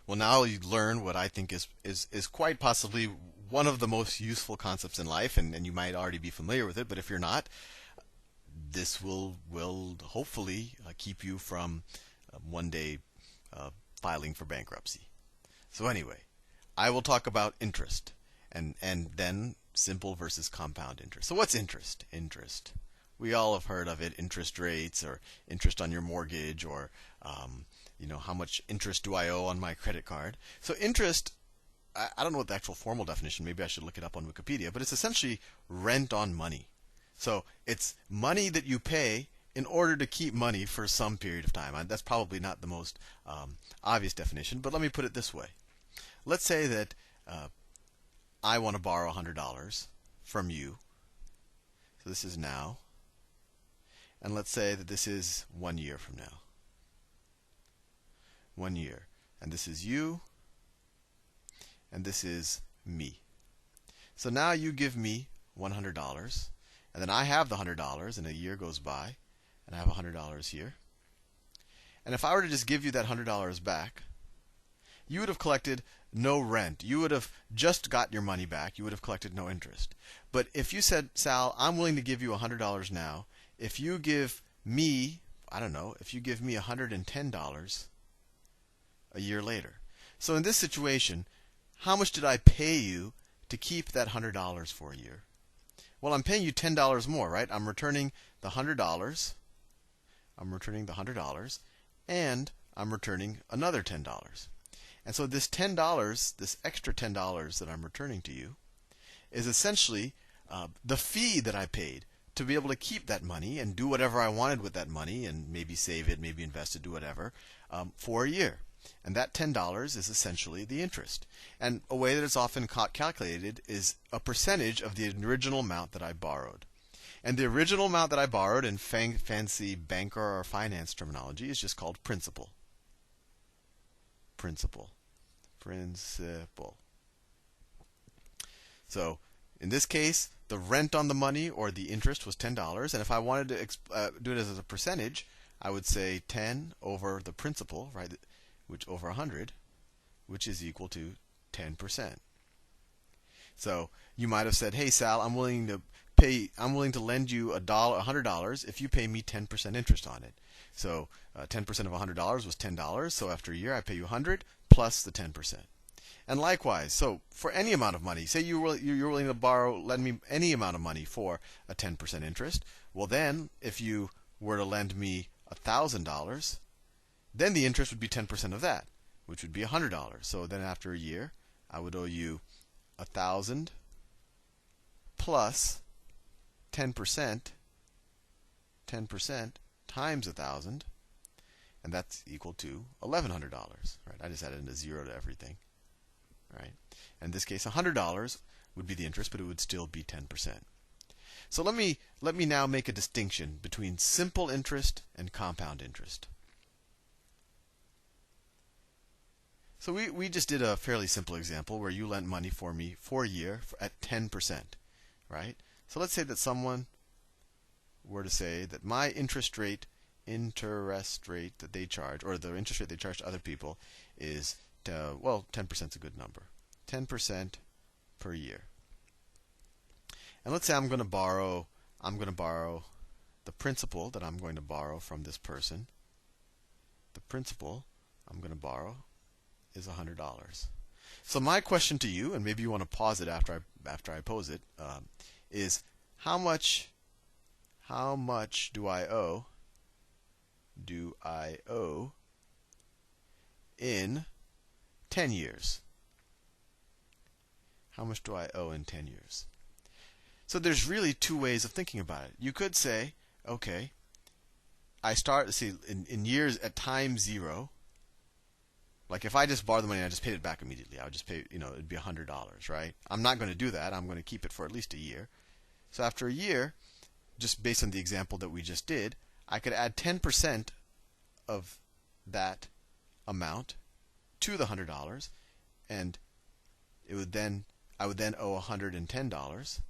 Well, now you learn what I think is quite possibly one of the most useful concepts in life, and you might already be familiar with it, but if you're not, this will hopefully keep you from one day uh, filing for bankruptcy. So anyway, I will talk about interest and then simple versus compound interest. So what's interest? Interest. We all have heard of it, interest rates or interest on your mortgage or how much interest do I owe on my credit card. So interest, I don't know what the actual formal definition, maybe I should look it up on Wikipedia, but it's essentially rent on money. So it's money that you pay in order to keep money for some period of time. That's probably not the most obvious definition, but let me put it this way. Let's say that I want to borrow $100 from you. So this is now. And let's say that this is 1 year from now. 1 year. And this is you. And this is me. So now you give me $100. And then I have the $100, and a year goes by, and I have $100 here. And if I were to just give you that $100 back, you would have collected no rent. You would have just got your money back. You would have collected no interest. But if you said, Sal, I'm willing to give you $100 now, if you give me, I don't know, if you give me $110 a year later. So in this situation, how much did I pay you to keep that $100 for a year? Well, I'm paying you $10 more, right? I'm returning the $100. I'm returning the $100, and I'm returning another $10. And so this $10, this extra $10 that I'm returning to you, is essentially the fee that I paid to be able to keep that money and do whatever I wanted with that money, and maybe save it, maybe invest it, do whatever, for a year. And that $10 is essentially the interest. And a way that it's often calculated is a percentage of the original amount that I borrowed. And the original amount that I borrowed in fancy banker or finance terminology is just called principal. Principal. Principal. So in this case, the rent on the money or the interest was $10. And if I wanted to do it as a percentage, I would say 10 over the principal, right? Which over 100, which is equal to 10%. So you might have said, "Hey Sal, I'm willing to lend you $100 if you pay me 10% interest on it." So 10% of $100 was $10. So after a year, I pay you 100 plus the 10%. And likewise, so for any amount of money, say you're willing to lend me any amount of money for a 10% interest. Well, then if you were to lend me $1,000. Then the interest would be 10% of that, which would be $100. So then after a year, I would owe you 1,000 plus 10%, 10% times 1,000, and that's equal to $1,100. Right? I just added a zero to everything. Right? In this case, $100 would be the interest, but it would still be 10%. So let me now make a distinction between simple interest and compound interest. So we just did a fairly simple example where you lent money for me for a year at 10%, right? So let's say that someone were to say that my interest rate that they charge, or the interest rate they charge to other people is, 10% is a good number. 10% per year. And let's say I'm going to borrow the principal that I'm going to borrow from this person. The principal I'm going to borrow is $100. So my question to you, and maybe you want to pause it after I pose it, is how much do I owe in 10 years? How much do I owe in 10 years? So there's really two ways of thinking about it. You could say, okay, I start in years at time 0. Like if I just borrowed the money and I just paid it back immediately, I would just pay, it'd be $100, right? I'm not going to do that. I'm going to keep it for at least a year. So after a year, just based on the example that we just did, I could add 10% of that amount to the $100, and I would then owe $110.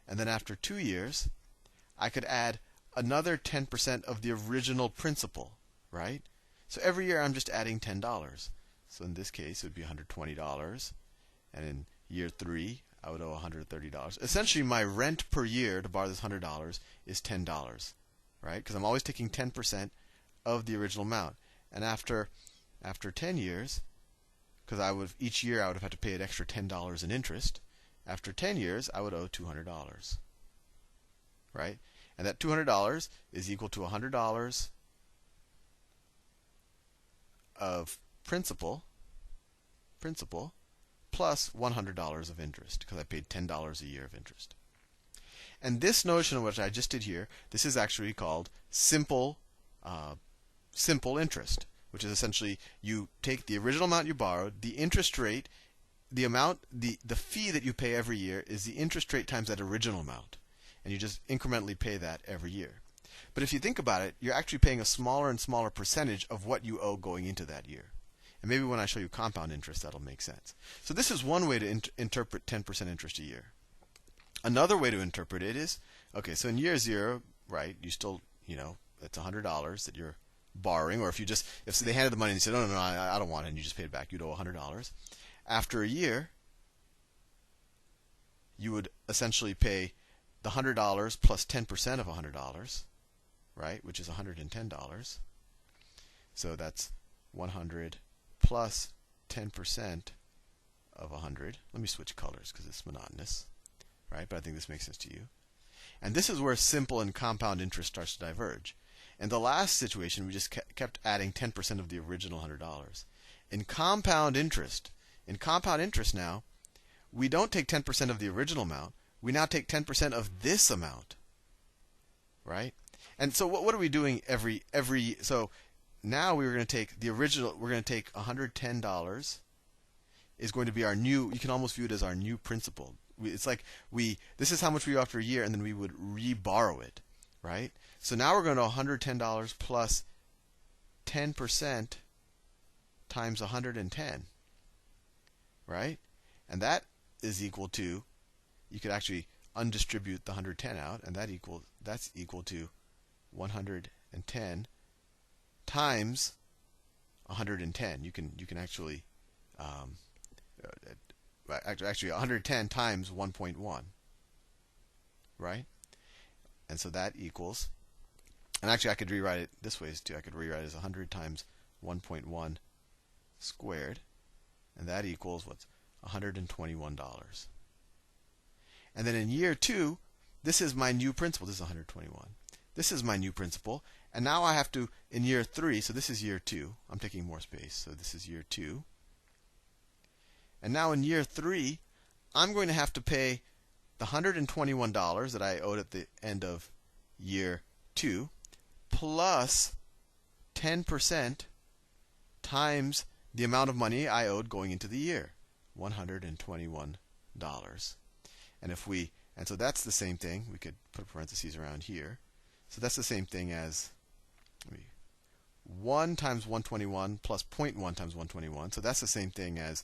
And then after 2 years, I could add another 10% of the original principal, right? So every year I'm just adding $10. So in this case, it would be $120. And in year 3, I would owe $130. Essentially, my rent per year to borrow this $100 is $10, right? Because I'm always taking 10% of the original amount. And after 10 years, because each year I would have had to pay an extra $10 in interest. After 10 years, I would owe $200, right? And that $200 is equal to $100 of principal plus $100 of interest, because I paid $10 a year of interest. And this notion, which I just did here, this is actually called simple interest, which is essentially you take the original amount you borrowed, the interest rate, the fee that you pay every year is the interest rate times that original amount, and you just incrementally pay that every year. But if you think about it, you're actually paying a smaller and smaller percentage of what you owe going into that year. And maybe when I show you compound interest, that'll make sense. So this is one way to interpret 10% interest a year. Another way to interpret it is, okay, so in year 0, right, you still, it's $100 that you're borrowing, or if they handed the money and you said, no, I don't want it, and you just paid it back, you'd owe $100. After a year, you would essentially pay the $100 plus 10% of $100, right, which is $110. So that's 100 plus 10% of 100. Let me switch colors because it's monotonous, right? But I think this makes sense to you. And this is where simple and compound interest starts to diverge. In the last situation, we just kept adding 10% of the original $100. In compound interest now, we don't take 10% of the original amount. We now take 10% of this amount, right? And so what are we doing so now we're going to take the original, we're going to take $110 is going to be our new, you can almost view it as our new principal. It's like this is how much we owe after a year, and then we would re-borrow it, right? So now we're going to $110 plus 10% times 110, right? And that is equal to, you could actually undistribute the 110 out, and that's equal to 110 times 110. You can actually actually 110 times 1.1, right? And so that equals, and actually I could rewrite it this way too. I could rewrite it as 100 times 1.1 squared, and that equals what's $121. And then in year 2, this is my new principal. This is 121. This is my new principal. And now I have to, in year 3, so this is year 2. I'm taking more space, so this is year 2. And now in year 3, I'm going to have to pay the $121 that I owed at the end of year 2, plus 10% times the amount of money I owed going into the year, $121. And so that's the same thing. We could put parentheses around here. So that's the same thing as 1 times 121 plus 0.1 times 121. So that's the same thing as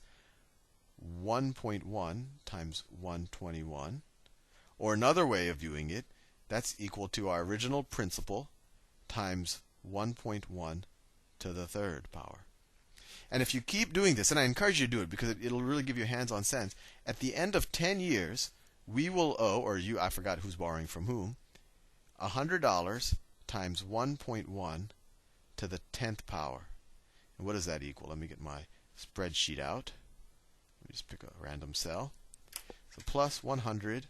1.1 times 121. Or another way of viewing it, that's equal to our original principal times 1.1 to the third power. And if you keep doing this, and I encourage you to do it because it'll really give you a hands-on sense, at the end of 10 years, we will owe, or I forgot who's borrowing from whom, $100 times 1.1 to the 10th power. And what does that equal? Let me get my spreadsheet out. Let me just pick a random cell. So plus 100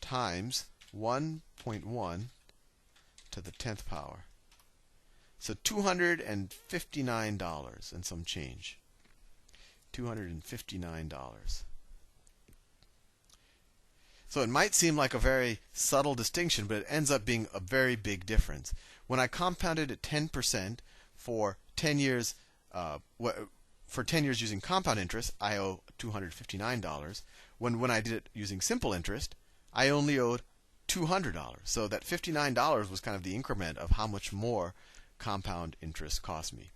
times 1.1 to the 10th power. So $259 and some change. $259. So it might seem like a very subtle distinction, but it ends up being a very big difference. When I compounded at 10% for 10 years, for 10 years using compound interest, I owe $259. When I did it using simple interest, I only owed $200. So that $59 was kind of the increment of how much more compound interest cost me.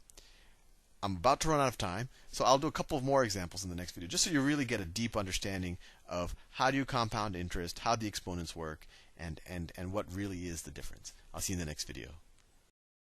I'm about to run out of time, so I'll do a couple of more examples in the next video, just so you really get a deep understanding of how do you compound interest, how the exponents work, and what really is the difference. I'll see you in the next video.